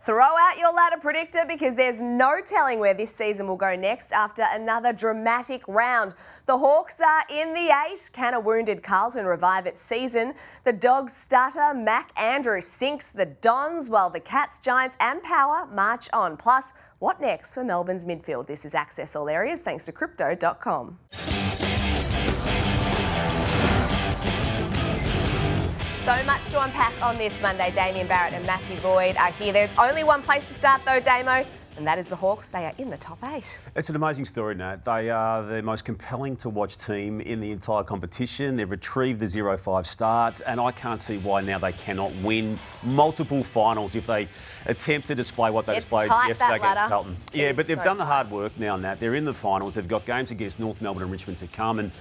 Throw out your ladder predictor because there's no telling where this season will go next after another dramatic round. The Hawks are in the 8. Can a wounded Carlton revive its season? The Dogs starter Mac Andrews sinks the Dons while the Cats, Giants and Power march on. Plus, what next for Melbourne's midfield? This is Access All Areas thanks to Crypto.com. So much to unpack on this Monday. Damian, Barrett and Matthew Lloyd are here. There's only one place to start though, Damo, and that is the Hawks. They are in the top 8. It's an amazing story, Nat. They are the most compelling to watch team in the entire competition. They've retrieved the 0-5 start, and I can't see why now they cannot win multiple finals if they attempt to display what they displayed yesterday against Carlton. Yeah, but they've done the hard work now, Nat. They're in the finals. They've got games against North Melbourne and Richmond to come, and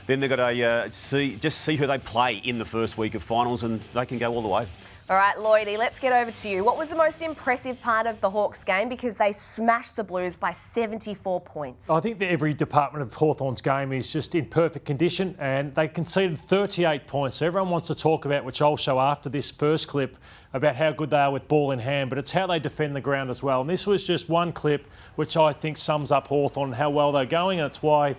then they've got to see who they play in the first week of finals, and they can go all the way. All right, Lloydie, let's get over to you. What was the most impressive part of the Hawks game? Because they smashed the Blues by 74 points. I think that every department of Hawthorn's game is just in perfect condition, and they conceded 38 points. So everyone wants to talk about, which I'll show after this first clip, about how good they are with ball in hand, but it's how they defend the ground as well. And this was just one clip which I think sums up Hawthorn and how well they're going, and it's why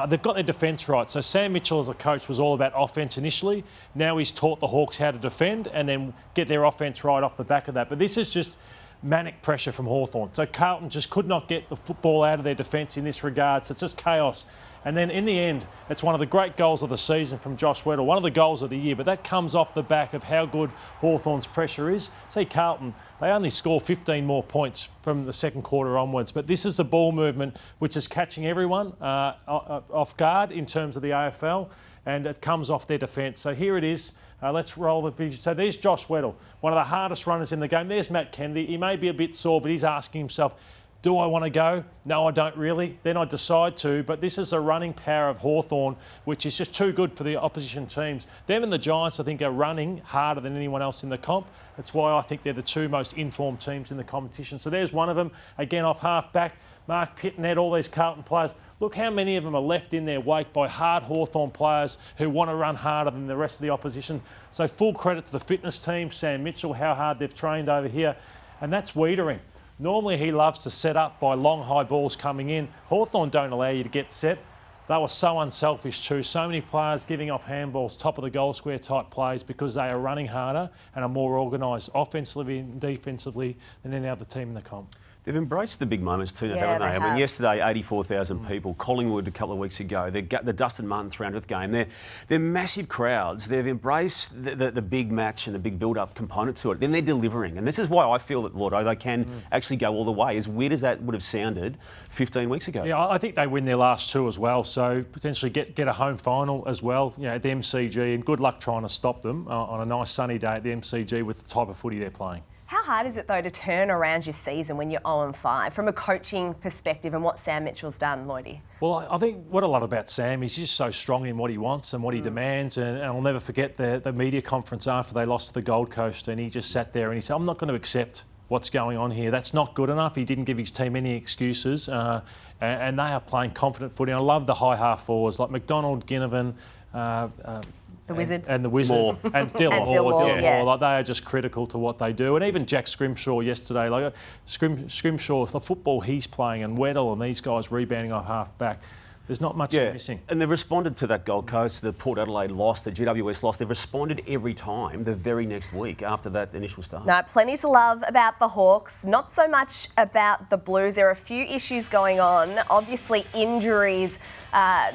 they've got their defence right. So Sam Mitchell as a coach was all about offence initially. Now he's taught the Hawks how to defend and then get their offence right off the back of that. But this is just manic pressure from Hawthorn. So Carlton just could not get the football out of their defence in this regard. So it's just chaos. And then in the end, it's one of the great goals of the season from Josh Weddle, one of the goals of the year, but that comes off the back of how good Hawthorn's pressure is. See Carlton, they only score 15 more points from the second quarter onwards, but this is the ball movement which is catching everyone off guard in terms of the AFL, and it comes off their defence. So here it is. Let's roll the video. So there's Josh Weddle, one of the hardest runners in the game. There's Matt Kennedy. He may be a bit sore, but he's asking himself, do I want to go? No, I don't really. Then I decide to. But this is the running power of Hawthorn, which is just too good for the opposition teams. Them and the Giants, I think, are running harder than anyone else in the comp. That's why I think they're the two most informed teams in the competition. So there's one of them, again off half-back. Mark Pitnet, all these Carlton players. Look how many of them are left in their wake by hard Hawthorn players who want to run harder than the rest of the opposition. So full credit to the fitness team, Sam Mitchell, how hard they've trained over here. And that's Wiedering. Normally he loves to set up by long high balls coming in. Hawthorn don't allow you to get set. They were so unselfish too. So many players giving off handballs, top of the goal square type plays because they are running harder and are more organised offensively and defensively than any other team in the comp. They've embraced the big moments too, haven't they? I mean, yesterday, 84,000 people. Collingwood a couple of weeks ago. The Dustin Martin 300th game. They're massive crowds. They've embraced the big match and the big build-up component to it. Then they're delivering. And this is why I feel that, Lloyd, they can actually go all the way. As weird as that would have sounded 15 weeks ago. Yeah, I think they win their last two as well. So potentially get a home final as well, you know, at the MCG. And good luck trying to stop them on a nice sunny day at the MCG with the type of footy they're playing. How hard is it, though, to turn around your season when you're 0-5 from a coaching perspective and what Sam Mitchell's done, Lloydie? Well, I think what I love about Sam, he's just so strong in what he wants and what he demands. And I'll never forget the media conference after they lost to the Gold Coast, and he just sat there and he said, I'm not going to accept what's going on here. That's not good enough. He didn't give his team any excuses. And they are playing confident footy. And I love the high half forwards like McDonald, Ginnivan, the Wizard. And the Wizard. Moore. And Dillon. Like, they are just critical to what they do. And even Jack Scrimshaw yesterday, like Scrimshaw, the football he's playing, and Weddle and these guys rebounding off half back. There's not much missing. And they've responded to that Gold Coast, the Port Adelaide loss, the GWS loss. They've responded every time the very next week after that initial start. No, plenty to love about the Hawks. Not so much about the Blues. There are a few issues going on. Obviously, injuries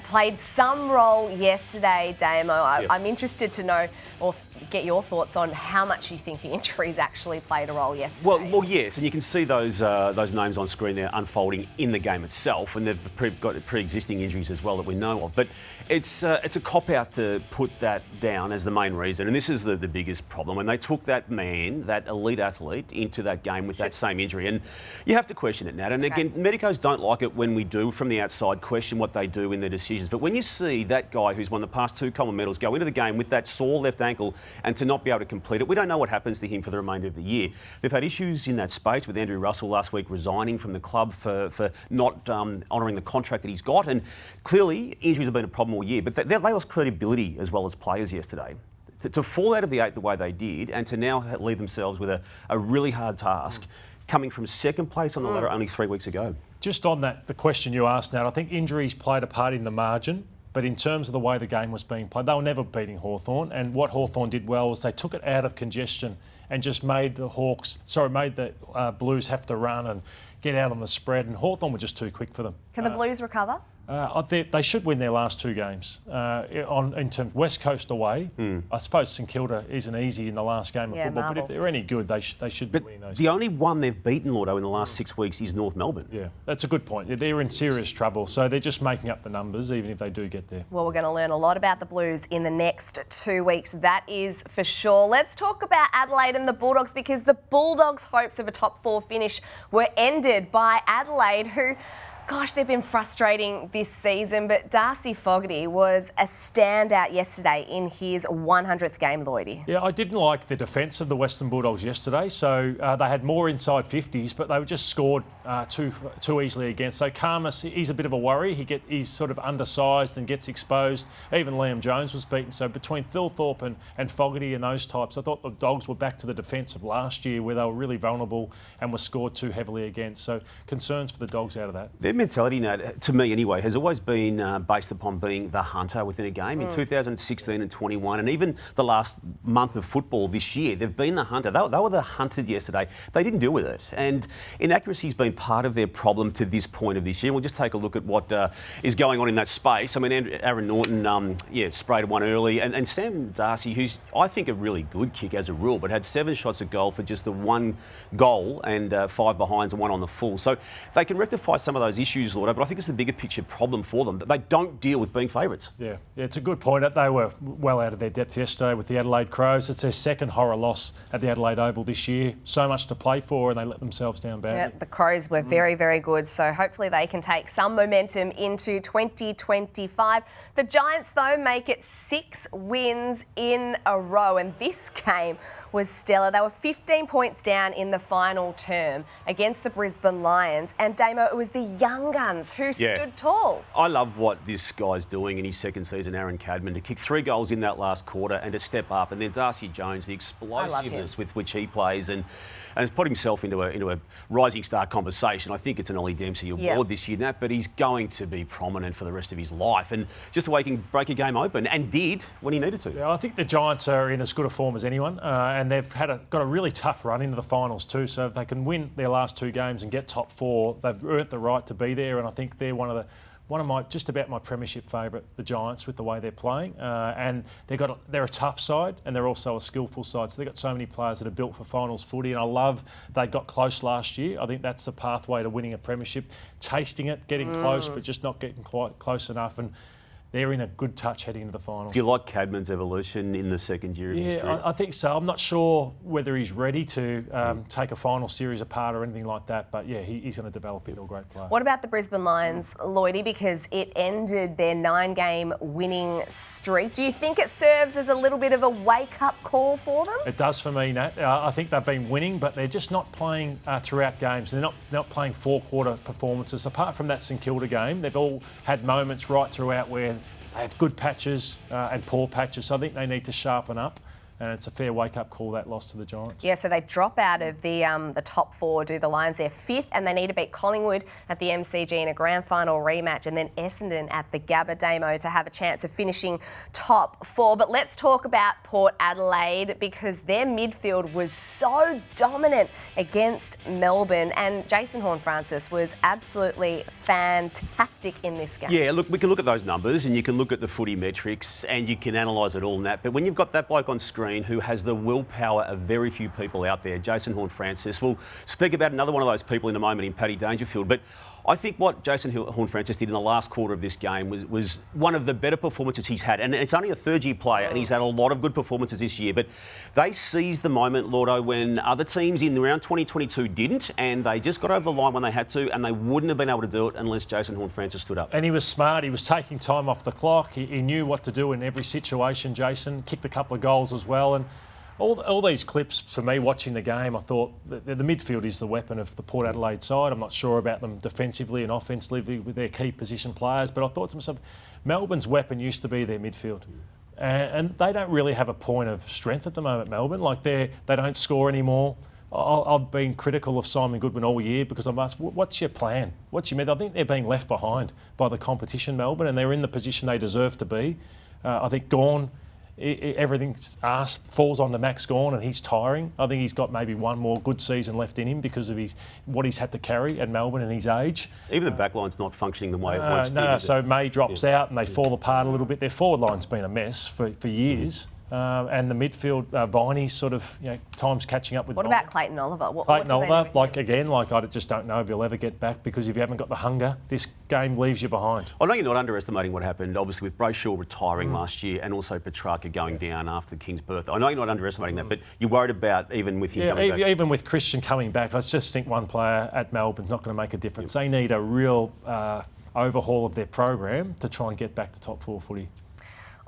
played some role yesterday, Damo. I'm interested to know or get your thoughts on how much you think the injuries actually played a role yesterday. Well, yes, and you can see those names on screen there unfolding in the game itself, and they've got pre-existing injuries as well that we know of. But it's a cop-out to put that down as the main reason, and this is the biggest problem. When they took that man, that elite athlete, into that game with that same injury, and you have to question it, Nat. And again, medicos don't like it when we do, from the outside, question what they do in their decisions. But when you see that guy who's won the past 2 Coleman medals go into the game with that sore left ankle and to not be able to complete it, we don't know what happens to him for the remainder of the year. They've had issues in that space with Andrew Russell last week resigning from the club for not honouring the contract that he's got, and clearly injuries have been a problem all year, but they lost credibility as well as players yesterday. to fall out of the 8 the way they did and to now leave themselves with a really hard task, coming from second place on the ladder only 3 weeks ago. Just on that, the question you asked, Nat, I think injuries played a part in the margin. But in terms of the way the game was being played, they were never beating Hawthorn. And what Hawthorn did well was they took it out of congestion and just made the Blues have to run and get out on the spread. And Hawthorn were just too quick for them. Can the Blues recover? They should win their last 2 games. In terms West Coast away, I suppose St Kilda isn't easy in the last game of football, but if they're any good, they should be winning those. The only one they've beaten, Lordo, in the last 6 weeks is North Melbourne. Yeah, that's a good point. They're in serious trouble, so they're just making up the numbers, even if they do get there. Well, we're going to learn a lot about the Blues in the next 2 weeks, that is for sure. Let's talk about Adelaide and the Bulldogs, because the Bulldogs' hopes of a top 4 finish were ended by Adelaide, who... Gosh, they've been frustrating this season, but Darcy Fogarty was a standout yesterday in his 100th game, Lloydie. Yeah, I didn't like the defence of the Western Bulldogs yesterday. So they had more inside 50s, but they were just scored too easily against. So Karmas, he's a bit of a worry. He's sort of undersized and gets exposed. Even Liam Jones was beaten. So between Thilthorpe and Fogarty and those types, I thought the Dogs were back to the defence of last year where they were really vulnerable and were scored too heavily against. So concerns for the Dogs out of that. Their mentality, Nat, to me anyway, has always been based upon being the hunter within a game. In 2016 and 21, and even the last month of football this year, they've been the hunter. They were the hunted yesterday. They didn't deal with it. And inaccuracy's been part of their problem to this point of this year. We'll just take a look at what is going on in that space. I mean, Aaron Norton, sprayed one early. And Sam Darcy, who's, I think, a really good kick as a rule, but had 7 shots at goal for just the 1 goal and 5 behinds and 1 on the full. So they can rectify some of those issues, Lord, but I think it's the bigger picture problem for them, that they don't deal with being favourites. Yeah, it's a good point. They were well out of their depth yesterday with the Adelaide Crows. It's their second horror loss at the Adelaide Oval this year. So much to play for, and they let themselves down badly. Yeah, the Crows were very, very good, so hopefully they can take some momentum into 2025. The Giants, though, make it 6 wins in a row, and this game was stellar. They were 15 points down in the final term against the Brisbane Lions, and Damo, it was the young guns who stood tall. I love what this guy's doing in his second season, Aaron Cadman, to kick 3 goals in that last quarter and to step up. And then Darcy Jones, the explosiveness with which he plays and has put himself into a rising star conversation. I think it's an Ollie Dempsey award this year, Nat, but he's going to be prominent for the rest of his life. And just the way he can break a game open, and did when he needed to. Yeah, I think the Giants are in as good a form as anyone, and they've got a really tough run into the finals too. So if they can win their last 2 games and get top 4, they've earned the right to be there. And I think they're one of my just about my premiership favourite, the Giants, with the way they're playing. And they're a tough side, and they're also a skillful side. So they've got so many players that are built for finals footy, and I love they got close last year. I think that's the pathway to winning a premiership, tasting it, getting close, but just not getting quite close enough. And they're in a good touch heading into the final. Do you like Cadman's evolution in the second year of his career? Yeah, I think so. I'm not sure whether he's ready to take a final series apart or anything like that, but yeah, he's going to develop into a great player. What about the Brisbane Lions, Lloydie, because it ended their 9-game winning streak? Do you think it serves as a little bit of a wake-up call for them? It does for me, Nat. I think they've been winning, but they're just not playing throughout games. They're not playing 4-quarter performances. Apart from that St Kilda game, they've all had moments right throughout where they have good patches and poor patches, so I think they need to sharpen up. And it's a fair wake-up call, that loss to the Giants. Yeah, so they drop out of the top 4, do the Lions. They're 5th, and they need to beat Collingwood at the MCG in a grand final rematch, and then Essendon at the Gabba Damo to have a chance of finishing top 4. But let's talk about Port Adelaide, because their midfield was so dominant against Melbourne, and Jason Horne-Francis was absolutely fantastic in this game. Yeah, look, we can look at those numbers, and you can look at the footy metrics, and you can analyse it all in that. But when you've got that bloke on screen who has the willpower of very few people out there, Jason Horne-Francis. We'll speak about another one of those people in a moment in Paddy Dangerfield. But I think what Jason Horne-Francis did in the last quarter of this game was one of the better performances he's had. And it's only a third-year player, and he's had a lot of good performances this year. But they seized the moment, Lordo, when other teams in around 2022 didn't, and they just got over the line when they had to, and they wouldn't have been able to do it unless Jason Horne-Francis stood up. And he was smart. He was taking time off the clock. He knew what to do in every situation, Jason. Kicked a couple of goals as well. And all these clips, for me, watching the game, I thought the midfield is the weapon of the Port Adelaide side. I'm not sure about them defensively and offensively with their key position players, but I thought to myself, Melbourne's weapon used to be their midfield. And they don't really have a point of strength at the moment, Melbourne. Like they don't score anymore. I've been critical of Simon Goodwin all year because I've asked, what's your plan? What's your method? I think they're being left behind by the competition, Melbourne, and they're in the position they deserve to be. I think Gawn, everything falls onto Max Gawn and he's tiring. I think he's got maybe one more good season left in him because of what he's had to carry at Melbourne and his age. Even the back line's not functioning the way it once did. No, so May drops out and they fall apart a little bit. Their forward line's been a mess for years. And the midfield, Viney's sort of, time's catching up with. What about Clayton Oliver? Clayton Oliver, I just don't know if he'll ever get back because if you haven't got the hunger, this game leaves you behind. I know you're not underestimating what happened, obviously, with Brayshaw retiring last year and also Petrarca going down after King's birth. I know you're not underestimating that, but you're worried about even with him coming back. Even with Christian coming back, I just think one player at Melbourne's not going to make a difference. They need a real overhaul of their program to try and get back to top 4 footy.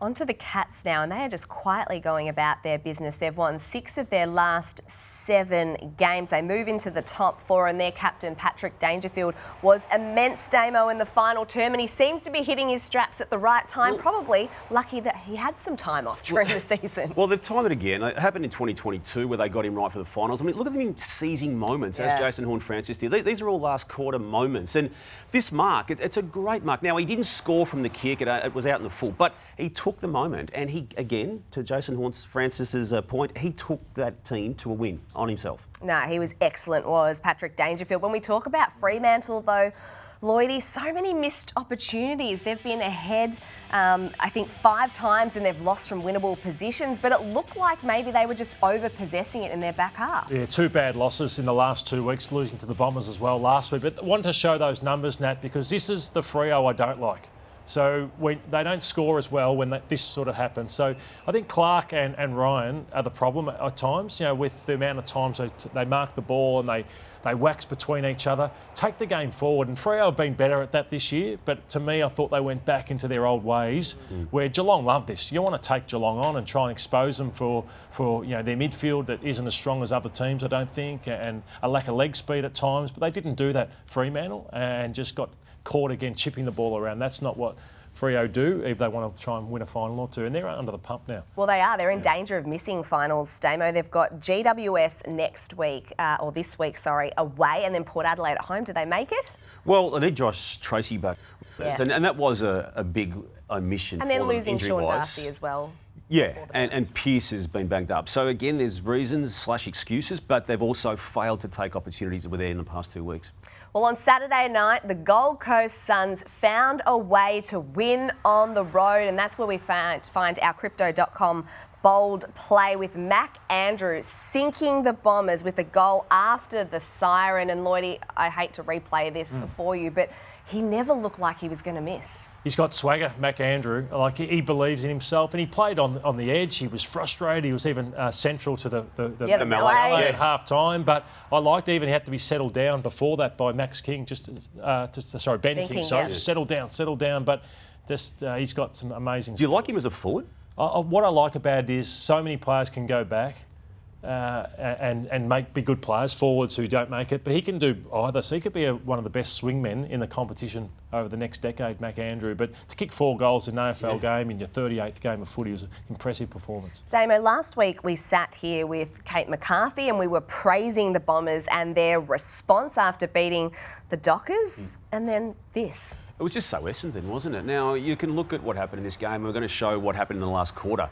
On to the Cats now, and they are just quietly going about their business. They've won 6 of their last 7 games. They move into the top 4, and their captain, Patrick Dangerfield, was immense, Damo, in the final term, and he seems to be hitting his straps at the right time. Probably lucky that he had some time off during the season. Well, they've timed it again. It happened in 2022 where they got him right for the finals. I mean, look at them seizing moments, as Jason Horne-Francis did. These are all last quarter moments. And this mark, it's a great mark. Now, he didn't score from the kick. It was out in the full, but he took the moment, and he, again, to Jason Horne-Francis's point, he took that team to a win on himself. No, he was excellent, was Patrick Dangerfield. When we talk about Fremantle, though, Lloydie, so many missed opportunities. They've been ahead, I think, 5 times, and they've lost from winnable positions, but it looked like maybe they were just over-possessing it in their back half. Yeah, 2 bad losses in the last 2 weeks, losing to the Bombers as well last week. But I wanted to show those numbers, Nat, because this is the Freo I don't like. So they don't score as well when this sort of happens. So I think Clark and Ryan are the problem at times, with the amount of times they mark the ball and they wax between each other. Take the game forward. And Freo have been better at that this year, but to me, I thought they went back into their old ways where Geelong love this. You want to take Geelong on and try and expose them for their midfield that isn't as strong as other teams, I don't think, and a lack of leg speed at times. But they didn't do that, Fremantle, and just got caught again chipping the ball around. That's not what Freo do if they want to try and win a final or two, and they're under the pump now. Well, they are. They're in danger of missing finals, Damo. They've got GWS next week, or this week, sorry, away, and then Port Adelaide at home. Do they make it? Well, they need Josh Tracy back. Yes. And that was a big omission. And then losing Sean Darcy as well. Yeah, and Pearce has been banged up. So again, there's reasons / excuses, but they've also failed to take opportunities that were there in the past 2 weeks. Well, on Saturday night, the Gold Coast Suns found a way to win on the road, and that's where we find our Crypto.com bold play with Mac Andrews sinking the Bombers with a goal after the siren. And Lloydie, I hate to replay this for you, but he never looked like he was going to miss. He's got swagger, Mac Andrew. Like, he believes in himself, and he played on the edge. He was frustrated. He was even central to the melee at half time. But I liked even he had to be settled down before that by Max King, Ben King, just settle down. But just he's got some amazing. Do you like him as a forward? What I like about it is so many players can go back and be good players, forwards who don't make it, but he can do either. So he could be one of the best swingmen in the competition over the next decade, Mac Andrew. But to kick 4 goals in an AFL game in your 38th game of footy was an impressive performance. Damo, last week we sat here with Kate McCarthy and we were praising the Bombers and their response after beating the Dockers, and then this. It was just so Essendon, wasn't it? Now, you can look at what happened in this game. We're going to show what happened in the last quarter.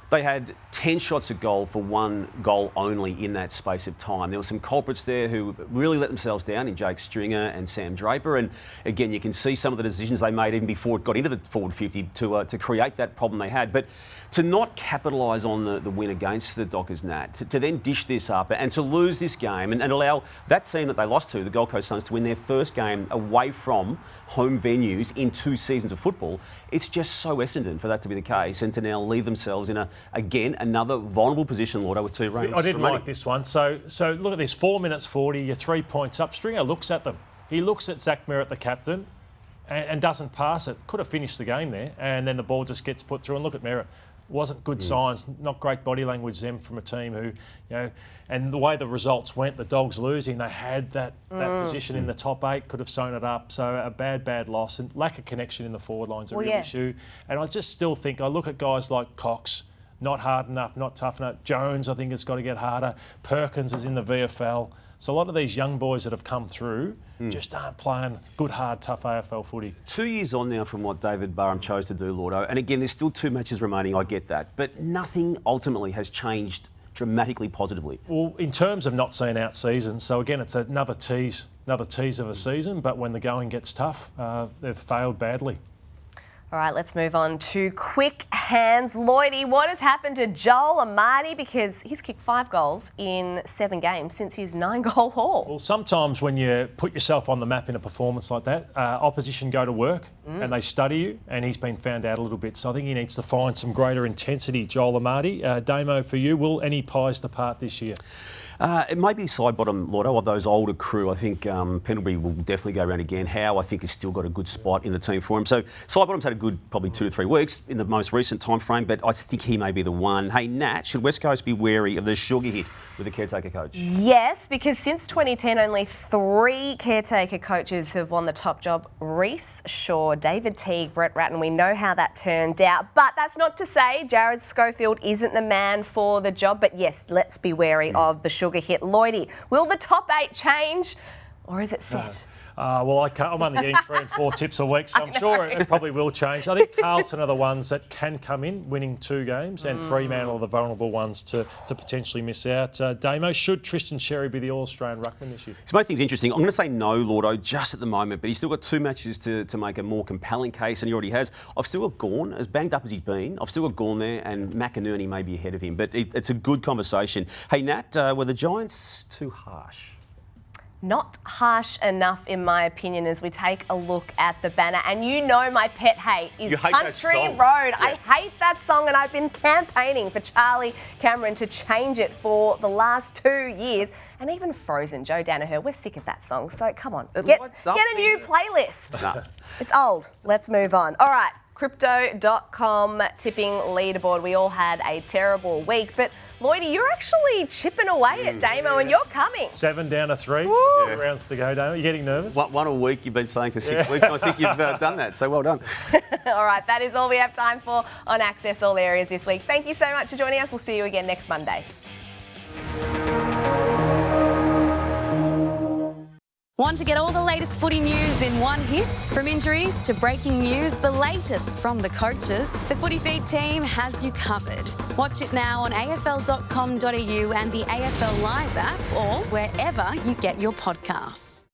They had 10 shots at goal for 1 goal only in that space of time. There were some culprits there who really let themselves down in Jake Stringer and Sam Draper. And again, you can see some of the decisions they made even before it got into the forward 50 to create that problem they had. But to not capitalise on the win against the Dockers, Nat, to then dish this up and to lose this game and allow that team that they lost to, the Gold Coast Suns, to win their first game away from home venues in 2 seasons of football, it's just so Essendon for that to be the case and to now leave themselves in again, another vulnerable position, Lordo, with 2 ranges. I didn't like this one. So look at this, 4 minutes 40, you're 3 points up. Stringer looks at them. He looks at Zach Merritt, the captain, and doesn't pass it. Could have finished the game there, and then the ball just gets put through. And look at Merritt. Wasn't good signs, not great body language them from a team who, and the way the results went, the Dogs losing, they had that position in the top 8, could have sewn it up. So a bad loss and lack of connection in the forward line's a real issue. And I just still think, I look at guys like Cox, not hard enough, not tough enough. Jones, I think it's got to get harder. Perkins is in the VFL. So a lot of these young boys that have come through just aren't playing good, hard, tough AFL footy. 2 years on now from what David Barham chose to do, Lordo. And again, there's still 2 matches remaining, I get that. But nothing ultimately has changed dramatically positively. Well, in terms of not seeing out seasons, so again, it's another tease of a season, but when the going gets tough, they've failed badly. All right, let's move on to quick hands. Lloydie, what has happened to Joel Amati? Because he's kicked 5 goals in 7 games since his 9-goal haul. Well, sometimes when you put yourself on the map in a performance like that, opposition go to work and they study you, and he's been found out a little bit. So I think he needs to find some greater intensity, Joel Amati. Damo, for you, will any pies depart this year? It may be side bottom, Lotto, of those older crew. I think Pendlebury will definitely go around again. Howe, I think, has still got a good spot in the team for him. So side bottom's had a good probably 2 to 3 weeks in the most recent time frame, but I think he may be the one. Hey, Nat, should West Coast be wary of the sugar hit with the caretaker coach? Yes, because since 2010, only 3 caretaker coaches have won the top job. Reece Shaw, David Teague, Brett Ratton. We know how that turned out. But that's not to say Jared Schofield isn't the man for the job. But yes, let's be wary of the sugar hit. Lloydie, will the top 8 change or is it set? Well, I'm only getting 3 and 4 tips a week, so I'm sure it probably will change. I think Carlton are the ones that can come in winning 2 games, and Fremantle are the vulnerable ones to potentially miss out. Damo, should Tristan Sherry be the All-Australian ruckman this year? To make things interesting, I'm going to say no, Lordo, just at the moment, but he's still got 2 matches to make a more compelling case, and he already has. I've still got Gawn, as banged up as he's been. I've still got Gawn there, and McInerney may be ahead of him, but it's a good conversation. Hey, Nat, were the Giants too harsh? Not harsh enough, in my opinion, as we take a look at the banner. And you know my pet hate is Country Road. Yeah. I hate that song, and I've been campaigning for Charlie Cameron to change it for the last 2 years. And even Frozen, Joe Danaher, we're sick of that song. So come on, get a new playlist. No. It's old. Let's move on. All right, Crypto.com tipping leaderboard. We all had a terrible week, but Lloydie, you're actually chipping away at Damo, and you're coming. 7 down to 3. Rounds to go, Damo. You getting nervous? One a week you've been saying for 6 weeks, and I think you've done that, so well done. All right, that is all we have time for on Access All Areas this week. Thank you so much for joining us. We'll see you again next Monday. Want to get all the latest footy news in one hit? From injuries to breaking news, the latest from the coaches, the Footy Feed team has you covered. Watch it now on afl.com.au and the AFL Live app, or wherever you get your podcasts.